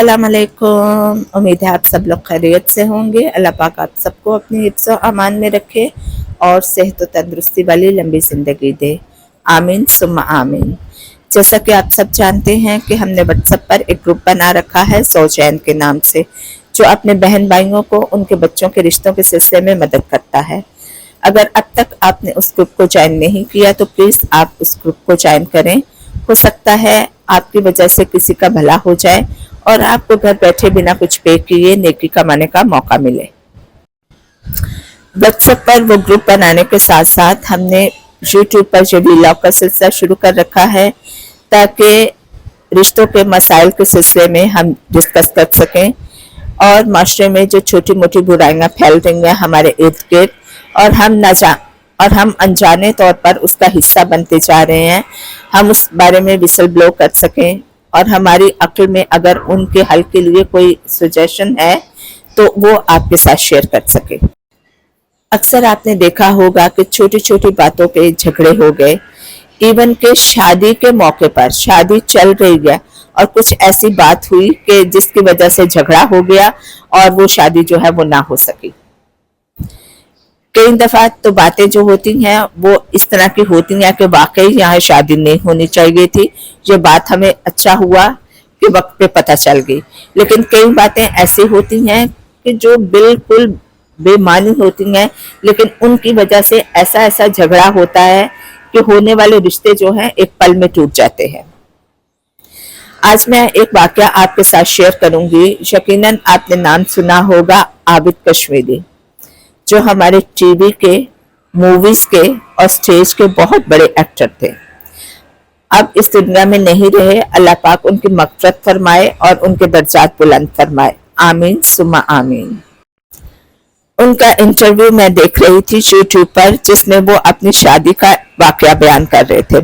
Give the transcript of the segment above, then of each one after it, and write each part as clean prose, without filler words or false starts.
अस्सलाम वालेकुम। उम्मीद है आप सब लोग खैरियत से होंगे। अल्लाह पाक आप सबको अपनी हिफ्ज़ व अमान में रखे और सेहत व तंदुरुस्ती वाली लंबी ज़िंदगी दे। आमीन सुम्मा आमीन। जैसा कि आप सब जानते हैं कि हमने व्हाट्सएप पर एक ग्रुप बना रखा है ज़ौजैन के नाम से, जो अपने बहन भाइयों को उनके बच्चों के रिश्तों के सिलसिले में मदद करता है। अगर अब तक आपने उस ग्रुप को ज्वाइन नहीं किया तो प्लीज़ आप उस ग्रुप को ज्वाइन करें। हो सकता है आपकी वजह से किसी का भला हो जाए और आपको घर बैठे बिना कुछ पे किए नेकी कमाने का मौका मिले। व्हाट्सएप पर वो ग्रुप बनाने के साथ साथ हमने यूट्यूब पर जो व्लॉग का सिलसिला शुरू कर रखा है, ताकि रिश्तों के मसाइल के सिलसिले में हम डिस्कस कर सकें और माशरे में जो छोटी मोटी बुराइयां फैल रही हैं हमारे इर्द गिर्द और हम अनजाने तौर पर उसका हिस्सा बनते जा रहे हैं, हम उस बारे में विसल ब्लो कर सकें और हमारी अक्ल में अगर उनके हल के लिए कोई सजेशन है तो वो आपके साथ शेयर कर सके। अक्सर आपने देखा होगा कि छोटी छोटी बातों पे झगड़े हो गए, इवन के शादी के मौके पर शादी चल रही है और कुछ ऐसी बात हुई कि जिसकी वजह से झगड़ा हो गया और वो शादी जो है वो ना हो सकी। कई दफा तो बातें जो होती हैं वो इस तरह की होती हैं कि वाकई यहाँ शादी नहीं होनी चाहिए थी। ये बात हमें अच्छा हुआ कि वक्त पे पता चल गई, लेकिन कई बातें ऐसी होती हैं कि जो बिल्कुल बेमानी होती हैं, लेकिन उनकी वजह से ऐसा ऐसा झगड़ा होता है कि होने वाले रिश्ते जो हैं एक पल में टूट जाते हैं। आज मैं एक वाकया आपके साथ शेयर करूंगी। यकीनन आपने नाम सुना होगा आबिद कश्मीरी, जो हमारे टीवी के, मूवीज के और स्टेज के बहुत बड़े एक्टर थे। अब इस दुनिया में नहीं रहे, अल्लाह पाक उनकी मग़फ़िरत फरमाए और उनके दर्जात बुलंद फरमाए। आमीन सुम्मा आमीन। उनका इंटरव्यू मैं देख रही थी यूट्यूब पर, जिसमें वो अपनी शादी का वाकया बयान कर रहे थे।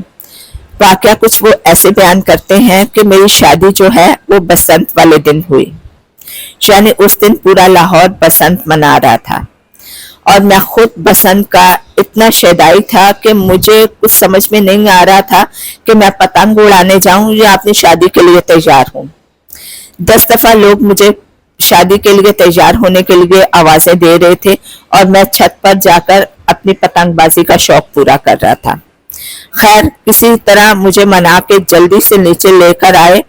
वाकया कुछ वो ऐसे बयान करते हैं कि मेरी शादी जो है वो बसंत वाले दिन हुई, यानी उस दिन पूरा लाहौर बसंत मना रहा था और मैं खुद बसंत का इतना शैदाई था कि मुझे कुछ समझ में नहीं आ रहा था कि मैं पतंग उड़ाने जाऊं या अपनी शादी के लिए तैयार हूं। 10 दफा लोग मुझे शादी के लिए तैयार होने के लिए आवाजें दे रहे थे और मैं छत पर जाकर अपनी पतंगबाजी का शौक पूरा कर रहा था। खैर, किसी तरह मुझे मना के जल्दी से नीचे लेकर आए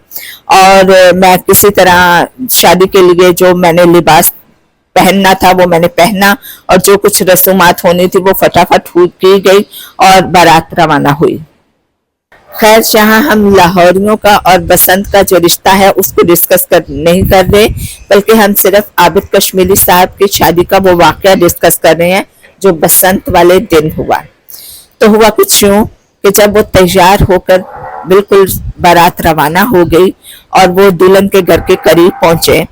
और मैं किसी तरह शादी के लिए जो मैंने लिबास पहनना था वो मैंने पहना और जो कुछ रसूमात होनी थी वो फटाफट की गई और बारात रवाना हुई। खैर, जहाँ हम लाहौरियों का और बसंत का जो रिश्ता है उसको डिस्कस नहीं कर रहे, बल्कि हम सिर्फ आबिद कश्मीरी साहब की शादी का वो वाकया डिस्कस कर रहे हैं जो बसंत वाले दिन हुआ। तो हुआ कुछ यूं कि जब वो तैयार होकर बिल्कुल बारात रवाना हो गई और वो दुल्हन के घर के करीब पहुंचे,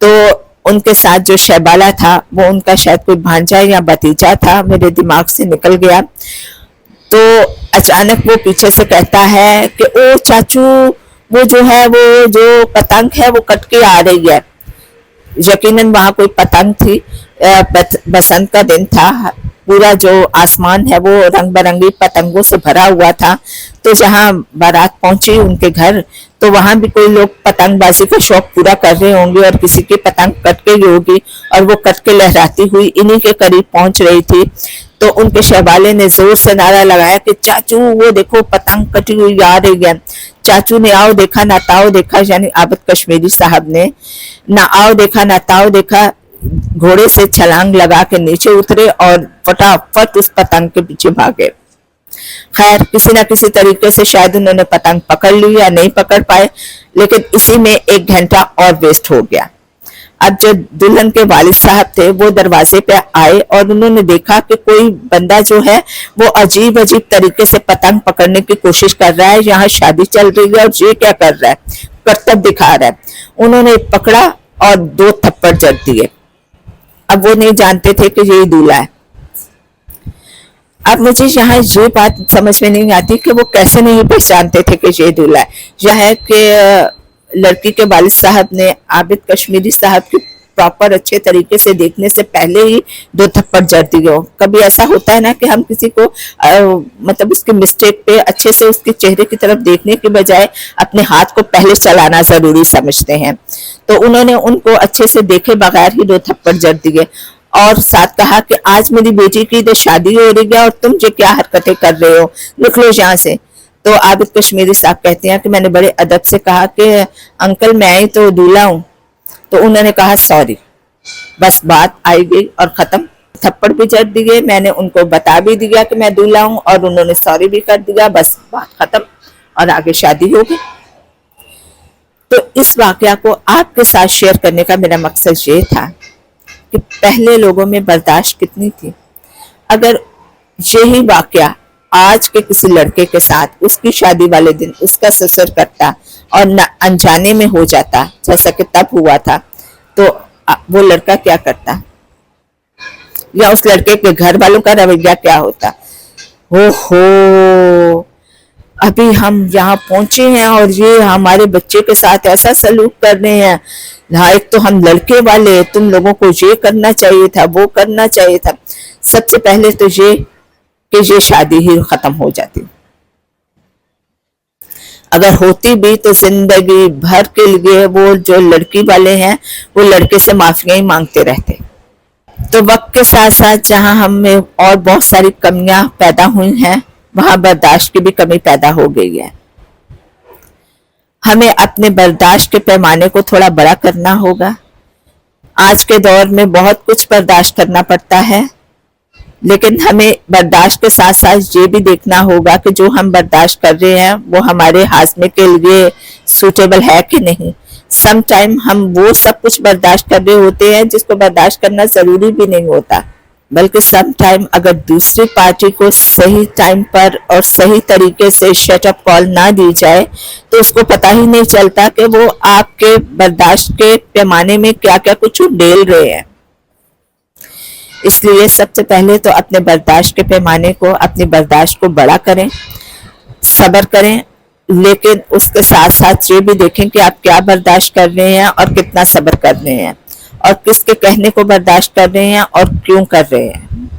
तो उनके साथ जो शहबाला था वो उनका शायद कोई भांजा या भतीजा था, मेरे दिमाग से निकल गया। तो अचानक वो पीछे से कहता है कि ओ चाचू, वो जो है वो जो पतंग है वो कट के आ रही है। यकीनन वहां कोई पतंग थी। बसंत का दिन था, पूरा जो आसमान है वो रंग बिरंगी पतंगों से भरा हुआ था। तो जहाँ बारात पहुंची उनके घर, तो वहां भी कोई लोग पतंगबाजी का शौक पूरा कर रहे होंगे और किसी की पतंग कट गई होगी और वो कट के लहराती हुई इन्हीं के करीब पहुंच रही थी। तो उनके शहबाले ने जोर से नारा लगाया कि चाचू वो देखो पतंग कटी हुई आ रही है। चाचू ने आओ देखा ना ताओ देखा, यानी आबिद कश्मीरी साहब ने ना आओ देखा ना ताओ देखा, घोड़े से छलांग लगा के नीचे उतरे और फटाफट उस पतंग के पीछे भागे। खैर, किसी ना किसी तरीके से शायद उन्होंने पतंग पकड़ ली या नहीं पकड़ पाए, लेकिन इसी में 1 घंटा और वेस्ट हो गया। अब जो दुल्हन के वालिद साहब थे वो दरवाजे पे आए और उन्होंने देखा कि कोई बंदा जो है वो अजीब अजीब तरीके से पतंग पकड़ने की कोशिश कर रहा है। यहाँ शादी चल रही है और ये क्या कर रहा है, करतब दिखा रहा है। उन्होंने पकड़ा और 2 थप्पड़ जड़ दिए। अब वो नहीं जानते थे कि ये दूल्हा है। अब मुझे यहाँ ये बात समझ में नहीं आती कि वो कैसे नहीं पहचानते थे कि ये दूल्हा है। यह है कि लड़की के वालिद साहब ने आबिद कश्मीरी साहब की प्रॉपर अच्छे तरीके से देखने से पहले ही 2 थप्पड़ जड़ दिए हो। कभी ऐसा होता है ना कि हम किसी को मतलब उसके मिस्टेक पे अच्छे से उसके चेहरे की तरफ देखने के बजाय अपने हाथ को पहले चलाना जरूरी समझते हैं। तो उन्होंने उनको अच्छे से देखे बगैर ही 2 थप्पड़ जड़ दिए और साथ कहा कि आज मेरी बेटी की इधर शादी हो रही है और तुम जो क्या हरकतें कर रहे हो, निकलो यहाँ से। तो आबिद कश्मीरी साहब कहते हैं कि मैंने बड़े अदब से कहा कि अंकल मैं ही तो दूल्हा हूँ। तो उन्होंने कहा सॉरी, बस बात आई गई और खत्म। थप्पड़ भी जड़ दिए, मैंने उनको बता भी दिया कि मैं दूल्हा हूँ और उन्होंने सॉरी भी कर दिया, बस बात खत्म और आगे शादी हो गई। तो इस वाकया को आपके साथ शेयर करने का मेरा मकसद ये था कि पहले लोगों में बर्दाश्त कितनी थी। अगर यही वाकया आज के किसी लड़के के साथ उसकी शादी वाले दिन उसका ससुर करता और न अनजाने में हो जाता जैसा कि तब हुआ था, तो वो लड़का क्या करता या उस लड़के के घर वालों का रवैया क्या होता। ओहो, अभी हम यहाँ पहुंचे हैं और ये हमारे बच्चे के साथ ऐसा सलूक कर रहे हैं। हाँ, एक तो हम लड़के वाले, तुम लोगों को ये करना चाहिए था, वो करना चाहिए था। सबसे पहले तो ये कि ये शादी ही खत्म हो जाती। अगर होती भी तो जिंदगी भर के लिए वो जो लड़की वाले हैं वो लड़के से माफियां ही मांगते रहते। तो वक्त के साथ साथ जहां हम में और बहुत सारी कमियां पैदा हुई हैं, वहां बर्दाश्त की भी कमी पैदा हो गई है। हमें अपने बर्दाश्त के पैमाने को थोड़ा बड़ा करना होगा। आज के दौर में बहुत कुछ बर्दाश्त करना पड़ता है, लेकिन हमें बर्दाश्त के साथ साथ ये भी देखना होगा कि जो हम बर्दाश्त कर रहे हैं वो हमारे हाजमे के लिए सूटेबल है कि नहीं। सम टाइम हम वो सब कुछ बर्दाश्त कर रहे होते हैं जिसको बर्दाश्त करना जरूरी भी नहीं होता, बल्कि सम टाइम अगर दूसरी पार्टी को सही टाइम पर और सही तरीके से शटअप कॉल ना दी जाए तो उसको पता ही नहीं चलता कि वो आपके बर्दाश्त के पैमाने में क्या क्या कुछ डेल रहे हैं। इसलिए सबसे पहले तो अपने बर्दाश्त के पैमाने को, अपनी बर्दाश्त को बड़ा करें, सब्र करें, लेकिन उसके साथ साथ ये भी देखें कि आप क्या बर्दाश्त कर रहे हैं और कितना सब्र कर रहे हैं और किसके कहने को बर्दाश्त कर रहे हैं और क्यों कर रहे हैं।